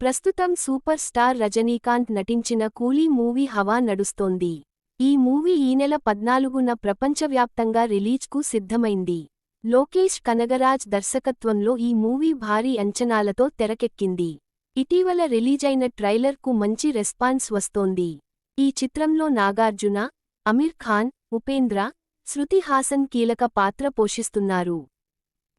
ప్రస్తుతం super star Rajinikanth నటించిన కూలీ మూవీ హవా నడుస్తోంది. ఈ మూవీ ఈ నెల 14న ప్రపంచవ్యాప్తంగా రిలీజ్కు సిద్ధమైంది. లోకేష్ కనగరాజ్ దర్శకత్వంలో ఈ మూవీ భారీ అంచనాలతో తెరకెక్కింది. ఇటీవల రిలీజైన ట్రైలర్కు మంచి రెస్పాన్స్ వస్తోంది. ఈ చిత్రంలో నాగార్జున, అమీర్ ఖాన్, ఉపేంద్ర, శృతి హాసన్ కీలక పాత్ర పోషిస్తున్నారు.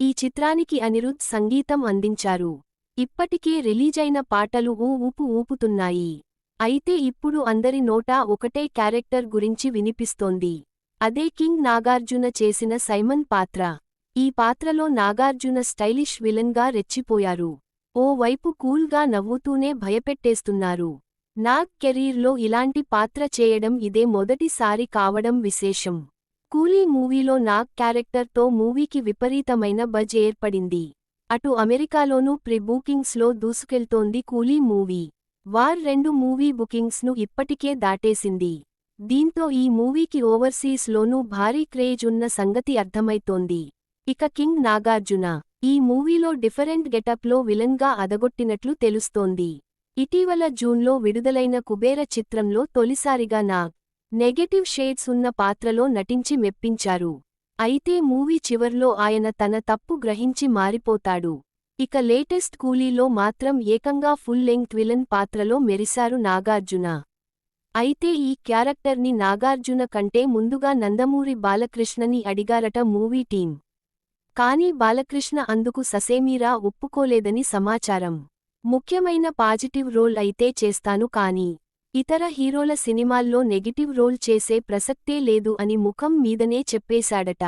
ఈ చిత్రానికి అనిరుద్ సంగీతం అందించారు. ఇప్పటికే రిలీజైన పాటలు ఓ ఊపు ఊపుతున్నాయి. అయితే ఇప్పుడు అందరి నోటా ఒకటే క్యారెక్టర్ గురించి వినిపిస్తోంది. అదే కింగ్ నాగార్జున చేసిన సైమన్ పాత్ర. ఈ పాత్రలో నాగార్జున స్టైలిష్ విలన్గా రెచ్చిపోయారు. ఓ వైపు కూల్గా నవ్వుతూనే భయపెట్టేస్తున్నారు. నాగ్ కెరీర్లో ఇలాంటి పాత్ర చేయడం ఇదే మొదటిసారి కావడం విశేషం. కూలీ మూవీలో నాగ్ క్యారెక్టర్తో మూవీకి విపరీతమైన బజ్ ఏర్పడింది. అటు అమెరికాలోనూ ప్రీ బుకింగ్స్లో దూసుకెళ్తోంది కూలీ మూవీ. వార్ 2 మూవీ బుకింగ్స్ను ఇప్పటికే దాటేసింది. దీంతో ఈ మూవీకి ఓవర్సీస్లోనూ భారీ క్రేజ్ ఉన్న సంగతి అర్థమైతోంది. ఇక కింగ్ నాగార్జున ఈ మూవీలో డిఫరెంట్ గెటప్లో విలన్గా అదగొట్టినట్లు తెలుస్తోంది. ఇటీవల జూన్లో విడుదలైన కుబేర చిత్రంలో తొలిసారిగా నాగ్ నెగెటివ్ షేడ్స్ ఉన్న పాత్రలో నటించి మెప్పించారు. అయితే మూవీ చివర్లో ఆయన తన తప్పు గ్రహించి మారిపోతాడు. ఇక లేటెస్ట్ కూలీలో మాత్రం ఏకంగా ఫుల్ లెంగ్త్ విలన్ పాత్రలో మెరిశారు నాగార్జున. అయితే ఈ క్యారెక్టర్ని నాగార్జున కంటే ముందుగా నందమూరి బాలకృష్ణని అడిగారట మూవీ టీం. కానీ బాలకృష్ణ అందుకు ససేమీరా ఒప్పుకోలేదని సమాచారం. ముఖ్యమైన పాజిటివ్ రోల్ అయితే చేస్తాను కానీ ఇతర హీరోల సినిమాల్లో నెగిటివ్ రోల్ చేసే ప్రసక్తే లేదు అని ముఖం మీదనే చెప్పేశాడట.